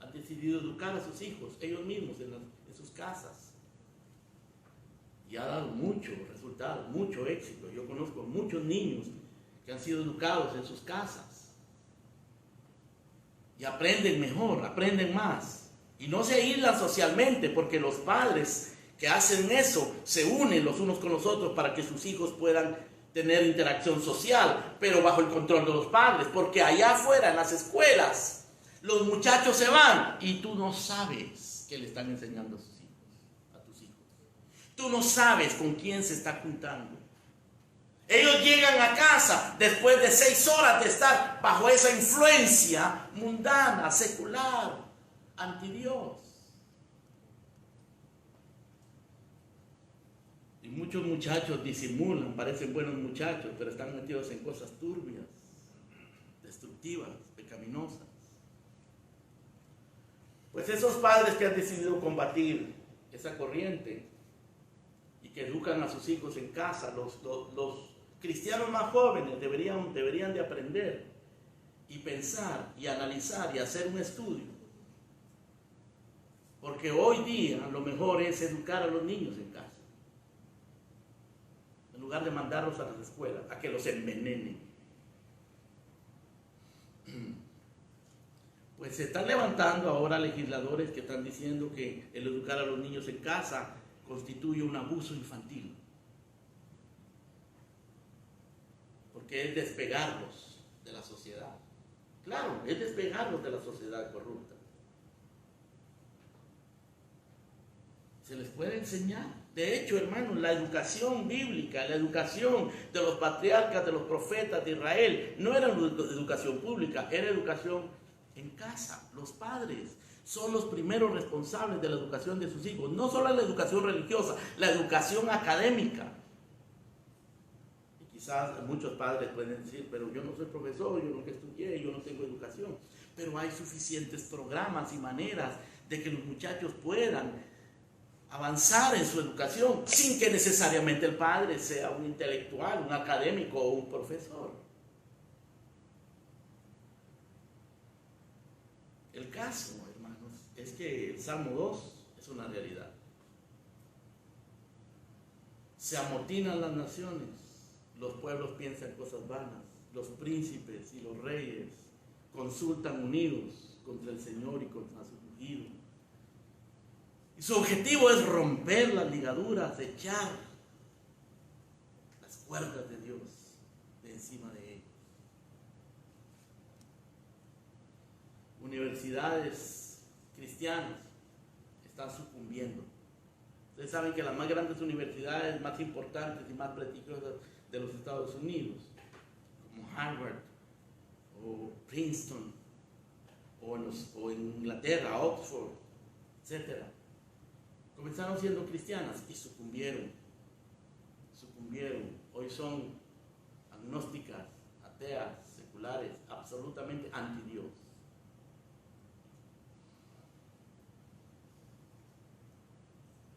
han decidido educar a sus hijos, ellos mismos, en sus casas? Y ha dado mucho resultado, mucho éxito. Yo conozco muchos niños que han sido educados en sus casas. Y aprenden mejor, aprenden más. Y no se aíslan socialmente, porque los padres que hacen eso se unen los unos con los otros para que sus hijos puedan tener interacción social, pero bajo el control de los padres, porque allá afuera en las escuelas los muchachos se van y tú no sabes qué le están enseñando a sus hijos, a tus hijos. Tú no sabes con quién se está juntando. Ellos llegan a casa después de 6 horas de estar bajo esa influencia mundana, secular, anti Dios. Y muchos muchachos disimulan, parecen buenos muchachos, pero están metidos en cosas turbias, destructivas, pecaminosas. Pues esos padres que han decidido combatir esa corriente y que educan a sus hijos en casa, los cristianos más jóvenes deberían de aprender y pensar y analizar y hacer un estudio. Porque hoy día lo mejor es educar a los niños en casa, en lugar de mandarlos a las escuelas, a que los envenenen. Pues se están levantando ahora legisladores que están diciendo que el educar a los niños en casa constituye un abuso infantil, porque es despegarlos de la sociedad. Claro, es despegarlos de la sociedad corrupta. Se les puede enseñar. De hecho, hermanos, la educación bíblica, la educación de los patriarcas, de los profetas de Israel, no era educación pública, era educación en casa. Los padres son los primeros responsables de la educación de sus hijos. No solo la educación religiosa, la educación académica. Y quizás muchos padres pueden decir, pero yo no soy profesor, yo nunca estudié, yo no tengo educación. Pero hay suficientes programas y maneras de que los muchachos puedan avanzar en su educación sin que necesariamente el padre sea un intelectual, un académico o un profesor. El caso, hermanos, es que el Salmo 2 es una realidad. Se amotinan las naciones, los pueblos piensan cosas vanas, los príncipes y los reyes consultan unidos contra el Señor y contra su ungido. Y su objetivo es romper las ligaduras, echar las cuerdas de Dios de encima de ellos. Universidades cristianas están sucumbiendo. Ustedes saben que las más grandes universidades, más importantes y más prestigiosas de los Estados Unidos, como Harvard o Princeton o en Inglaterra, Oxford, etc., comenzaron siendo cristianas y sucumbieron. Hoy son agnósticas, ateas, seculares, absolutamente anti Dios.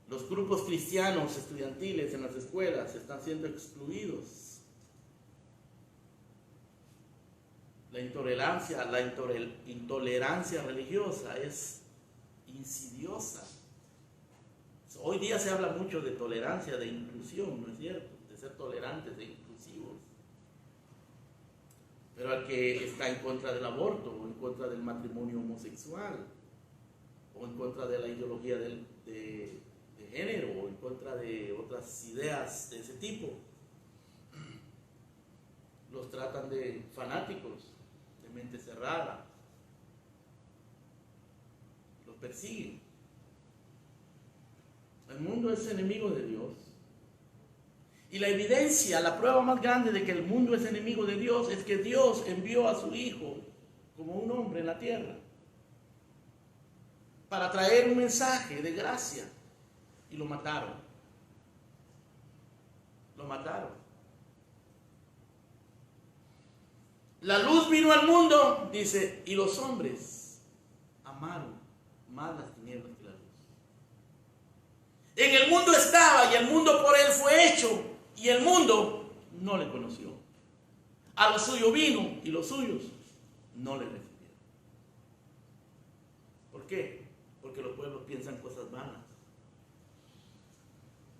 Los grupos cristianos estudiantiles en las escuelas están siendo excluidos. La intolerancia religiosa es insidiosa. Hoy día se habla mucho de tolerancia, de inclusión, ¿no es cierto? De ser tolerantes, de inclusivos. Pero al que está en contra del aborto, o en contra del matrimonio homosexual, o en contra de la ideología de género, o en contra de otras ideas de ese tipo, los tratan de fanáticos, de mente cerrada, los persiguen. El mundo es enemigo de Dios. Y la evidencia, la prueba más grande de que el mundo es enemigo de Dios es que Dios envió a su Hijo como un hombre en la tierra para traer un mensaje de gracia, y lo mataron. Lo mataron. La luz vino al mundo, dice, y los hombres amaron más las tinieblas que la luz. En el mundo estaba y el mundo por él fue hecho, y el mundo no le conoció. A lo suyo vino y los suyos no le recibieron. ¿Por qué? Porque los pueblos piensan cosas vanas,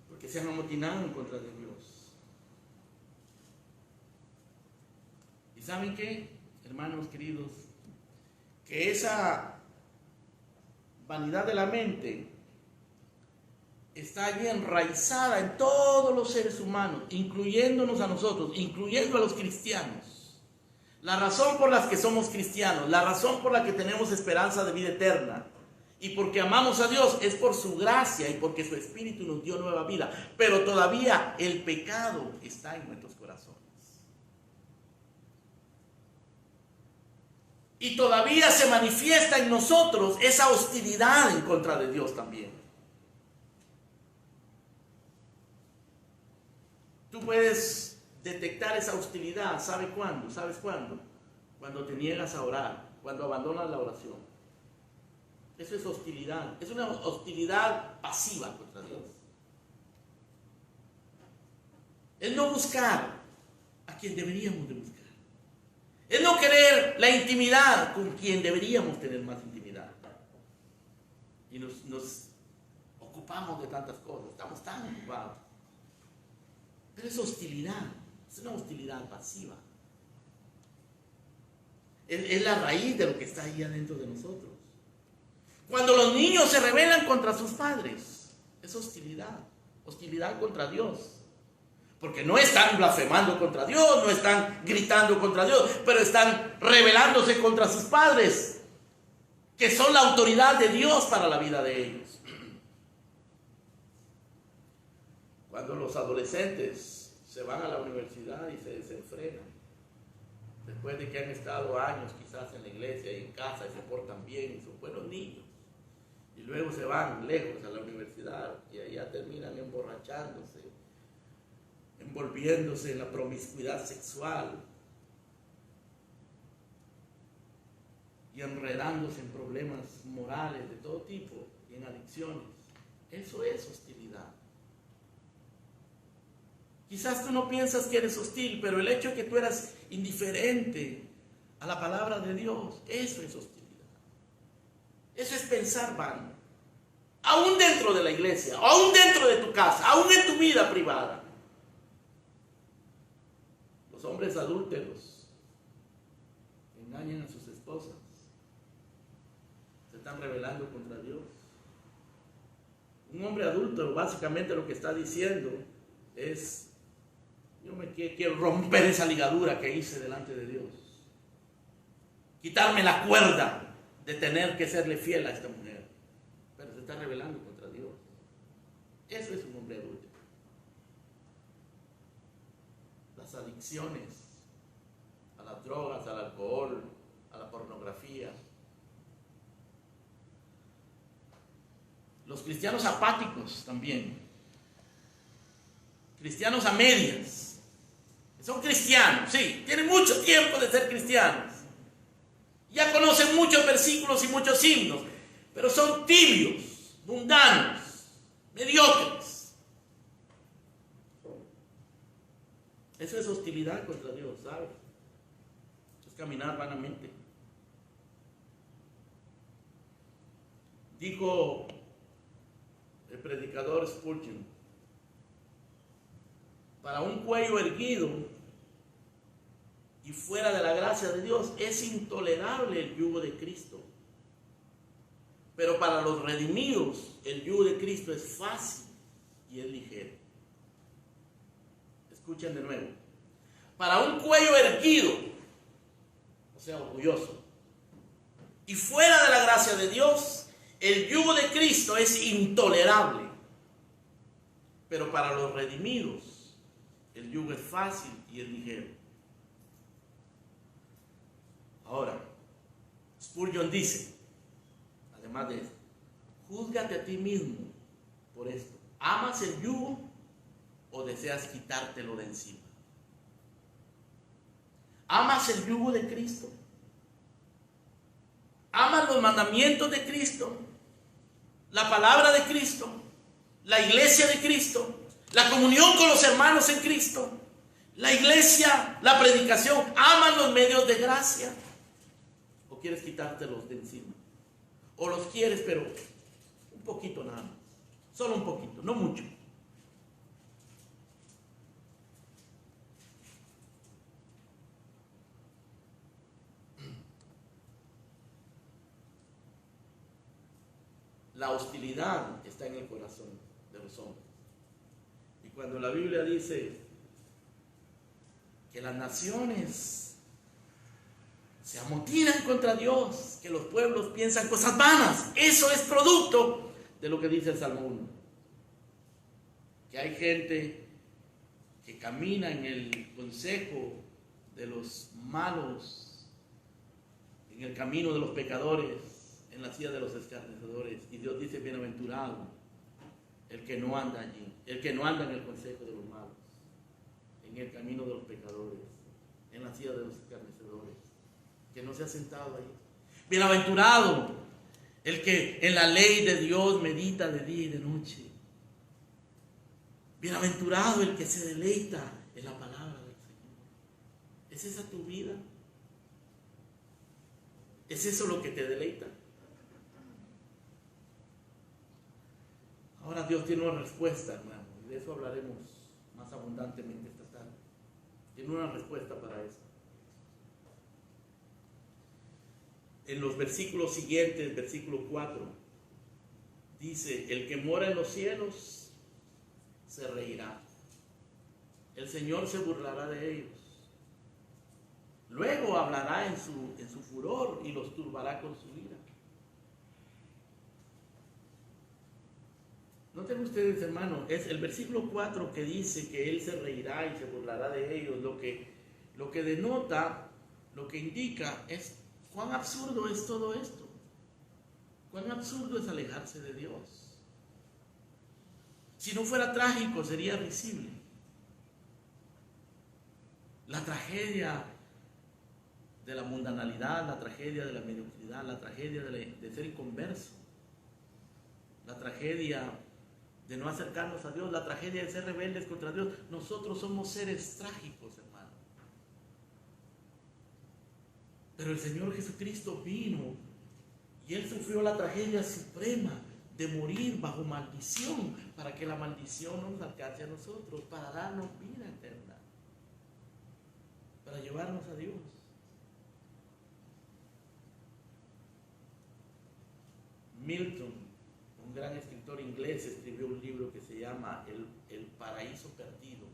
porque se han amotinado en contra de Dios. ¿Y saben qué, hermanos queridos? Que esa vanidad de la mente está allí enraizada en todos los seres humanos, incluyéndonos a nosotros, incluyendo a los cristianos. La razón por la que somos cristianos, la razón por la que tenemos esperanza de vida eterna y porque amamos a Dios es por su gracia y porque su Espíritu nos dio nueva vida. Pero todavía el pecado está en nuestros corazones. Y todavía se manifiesta en nosotros esa hostilidad en contra de Dios también. Tú puedes detectar esa hostilidad, ¿sabes cuándo? ¿Sabes cuándo? Cuando te niegas a orar, cuando abandonas la oración. Eso es hostilidad, es una hostilidad pasiva contra Dios. Es no buscar a quien deberíamos de buscar. Es no querer la intimidad con quien deberíamos tener más intimidad. Y nos ocupamos de tantas cosas, estamos tan ocupados. Pero es hostilidad, es una hostilidad pasiva. Es la raíz de lo que está ahí adentro de nosotros. Cuando los niños se rebelan contra sus padres, es hostilidad, hostilidad contra Dios. Porque no están blasfemando contra Dios, no están gritando contra Dios, pero están rebelándose contra sus padres, que son la autoridad de Dios para la vida de ellos. Cuando los adolescentes se van a la universidad y se desenfrenan, después de que han estado años quizás en la iglesia y en casa y se portan bien y son buenos niños, y luego se van lejos a la universidad y allá terminan emborrachándose, envolviéndose en la promiscuidad sexual y enredándose en problemas morales de todo tipo y en adicciones. Eso es hostilidad. Quizás tú no piensas que eres hostil, pero el hecho de que tú eras indiferente a la palabra de Dios, eso es hostilidad. Eso es pensar vano. Aún dentro de la iglesia, aún dentro de tu casa, aún en tu vida privada. Los hombres adúlteros engañan a sus esposas. Se están rebelando contra Dios. Un hombre adulto básicamente lo que está diciendo es: yo quiero romper esa ligadura que hice delante de Dios. Quitarme la cuerda de tener que serle fiel a esta mujer. Pero se está rebelando contra Dios. Eso es un hombre adulto. Las adicciones a las drogas, al alcohol, a la pornografía. Los cristianos apáticos también. Cristianos a medias. Son cristianos, sí, tienen mucho tiempo de ser cristianos. Ya conocen muchos versículos y muchos himnos, pero son tibios, mundanos, mediocres. Eso es hostilidad contra Dios, ¿sabes? Es caminar vanamente. Dijo el predicador Spurgeon: para un cuello erguido y fuera de la gracia de Dios es intolerable el yugo de Cristo. Pero para los redimidos el yugo de Cristo es fácil y es ligero. Escuchen de nuevo. Para un cuello erguido, o sea, orgulloso, y fuera de la gracia de Dios, el yugo de Cristo es intolerable. Pero para los redimidos, el yugo es fácil y es ligero. Ahora, Spurgeon dice, además de esto: júzgate a ti mismo por esto. ¿Amas el yugo o deseas quitártelo de encima? ¿Amas el yugo de Cristo? ¿Amas los mandamientos de Cristo? ¿La palabra de Cristo? ¿La iglesia de Cristo? ¿La comunión con los hermanos en Cristo? ¿La iglesia? ¿La predicación? ¿Amas los medios de gracia? ¿O quieres quitártelos de encima? ¿O los quieres, pero un poquito nada más? Solo un poquito, no mucho. La hostilidad está en el corazón de los hombres. Y cuando la Biblia dice que las naciones se amotinan contra Dios, que los pueblos piensan cosas vanas, eso es producto de lo que dice el Salmo 1. Que hay gente que camina en el consejo de los malos, en el camino de los pecadores, en la silla de los escarnecedores, y Dios dice: bienaventurado el que no anda allí, el que no anda en el consejo de los malos, en el camino de los pecadores, en la silla de los escarnecedores, que no se ha sentado ahí. Bienaventurado el que en la ley de Dios medita de día y de noche. Bienaventurado el que se deleita en la palabra del Señor. ¿Es esa tu vida? ¿Es eso lo que te deleita? Ahora Dios tiene una respuesta, hermano, y de eso hablaremos más abundantemente esta tarde. Tiene una respuesta para eso. En los versículos siguientes, versículo 4, dice: el que mora en los cielos se reirá. El Señor se burlará de ellos. Luego hablará en su furor y los turbará con su ira. Noten ustedes, hermano, es el versículo 4 que dice que Él se reirá y se burlará de ellos. Lo que denota, lo que indica es cuán absurdo es todo esto. Cuán absurdo es alejarse de Dios. Si no fuera trágico, sería risible. La tragedia de la mundanalidad, la tragedia de la mediocridad, la tragedia de ser inconverso, la tragedia de no acercarnos a Dios, la tragedia de ser rebeldes contra Dios. Nosotros somos seres trágicos, hermano. Pero el Señor Jesucristo vino y Él sufrió la tragedia suprema de morir bajo maldición, para que la maldición no nos alcance a nosotros, para darnos vida eterna, para llevarnos a Dios. Milton, un gran escritor inglés, escribió un libro que se llama El Paraíso Perdido.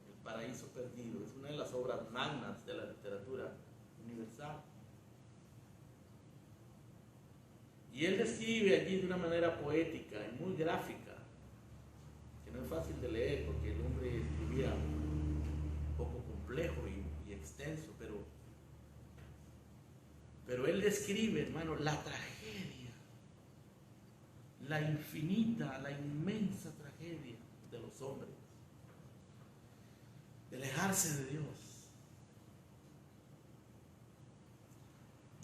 El Paraíso Perdido es una de las obras magnas de la literatura universal. Y él describe allí de una manera poética y muy gráfica, que no es fácil de leer porque el hombre escribía un poco complejo y extenso, pero él describe, hermano, la tragedia, la infinita, la inmensa tragedia de los hombres, de alejarse de Dios.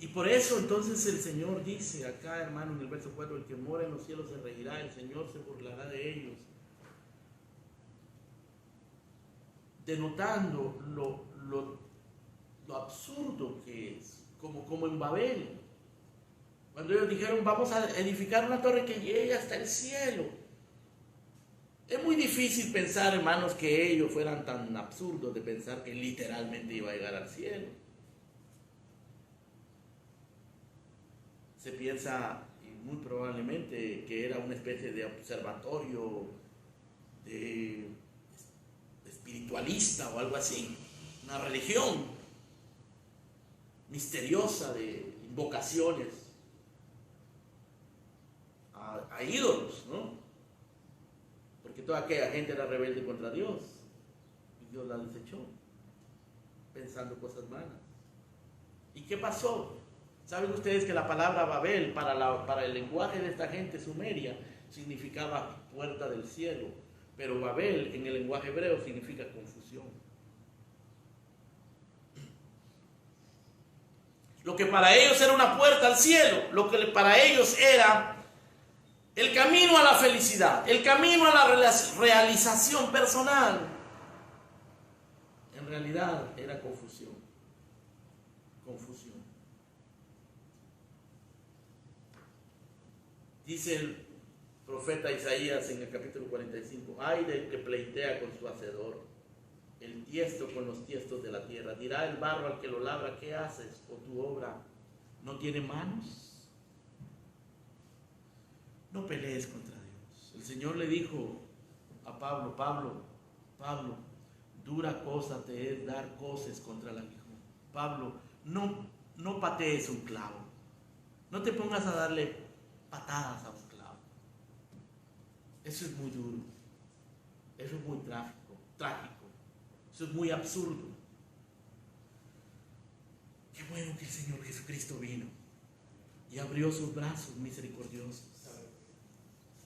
Y por eso entonces el Señor dice acá, hermano, en el verso 4, el que mora en los cielos se reirá, el Señor se burlará de ellos, denotando lo absurdo que es, como en Babel, cuando ellos dijeron vamos a edificar una torre que llegue hasta el cielo. Es muy difícil pensar, hermanos, que ellos fueran tan absurdos de pensar que literalmente iba a llegar al cielo. Se piensa muy probablemente que era una especie de observatorio espiritualista o algo así, una religión misteriosa de invocaciones a ídolos, ¿no? Porque toda aquella gente era rebelde contra Dios y Dios la desechó pensando cosas malas. ¿Y qué pasó? ¿Saben ustedes que la palabra Babel para el lenguaje de esta gente sumeria significaba puerta del cielo? Pero Babel en el lenguaje hebreo significa confusión. Lo que para ellos era una puerta al cielo, lo que para ellos era el camino a la felicidad, el camino a la realización personal, en realidad era confusión. Confusión. Dice el profeta Isaías en el capítulo 45, ay del que pleitea con su hacedor, el tiesto con los tiestos de la tierra. Dirá el barro al que lo labra, ¿qué haces? ¿O tu obra no tiene manos? No pelees contra Dios. El Señor le dijo a Pablo, Pablo, dura cosa te es dar coces contra el aguijón. Pablo, no patees un clavo. No te pongas a darle patadas a un clavo. Eso es muy duro. Eso es muy trágico. Eso es muy absurdo. Qué bueno que el Señor Jesucristo vino y abrió sus brazos misericordiosos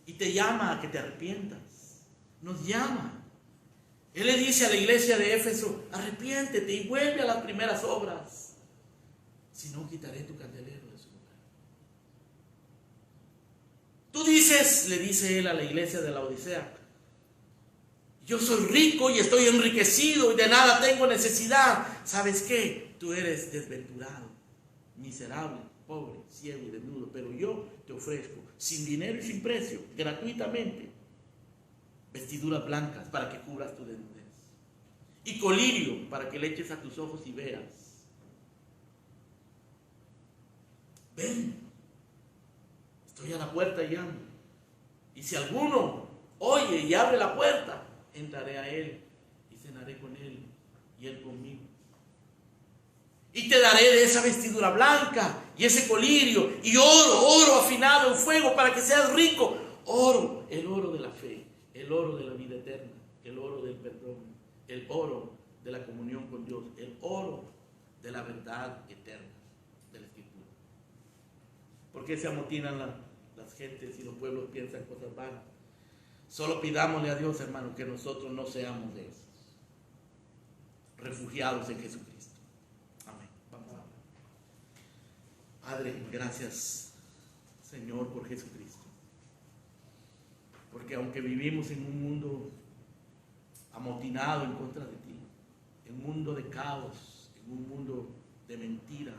y te llama a que te arrepientas. Nos llama. Él le dice a la iglesia de Éfeso, arrepiéntete y vuelve a las primeras obras, si no quitaré tu candelero de su lugar. Tú dices, le dice él a la iglesia de la Odisea, yo soy rico y estoy enriquecido y de nada tengo necesidad. ¿Sabes qué? Tú eres desventurado, miserable, pobre, ciego y desnudo, pero yo te ofrezco, sin dinero y sin precio, gratuitamente, vestiduras blancas para que cubras tu desnudez y colirio para que le eches a tus ojos y veas. Ven, estoy a la puerta y llamo, y si alguno oye y abre la puerta, entraré a él y cenaré con él y él conmigo. Y te daré de esa vestidura blanca y ese colirio y oro afinado en fuego para que seas rico. Oro, el oro de la fe, el oro de la vida eterna, el oro del perdón, el oro de la comunión con Dios, el oro de la verdad eterna de la Escritura. ¿Por qué se amotinan las gentes y los pueblos piensan cosas vanas? Solo pidámosle a Dios, hermano, que nosotros no seamos de esos, refugiados en Jesucristo. Amén. Vamos a orar. Padre, gracias, Señor, por Jesucristo. Porque aunque vivimos en un mundo amotinado en contra de ti, en un mundo de caos, en un mundo de mentira,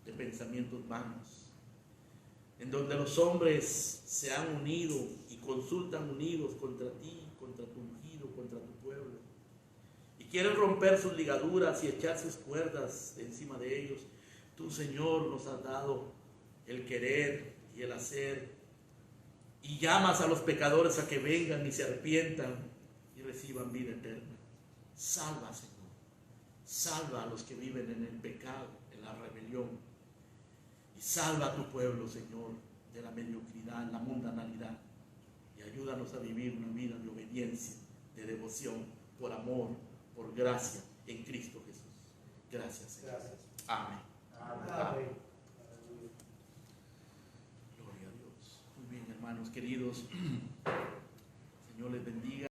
de pensamientos vanos, en donde los hombres se han unido y consultan unidos contra ti, contra tu ungido, contra tu pueblo, y quieren romper sus ligaduras y echar sus cuerdas encima de ellos. Tú, Señor, nos has dado el querer y el hacer Y llamas a los pecadores a que vengan y se arrepientan y reciban vida eterna. Salva, Señor. Salva a los que viven en el pecado, en la rebelión. Y salva a tu pueblo, Señor, de la mediocridad, la mundanalidad. Y ayúdanos a vivir una vida de obediencia, de devoción, por amor, por gracia, en Cristo Jesús. Gracias, Señor. Gracias. Amén. Amén. Gloria a Dios. Muy bien, hermanos queridos.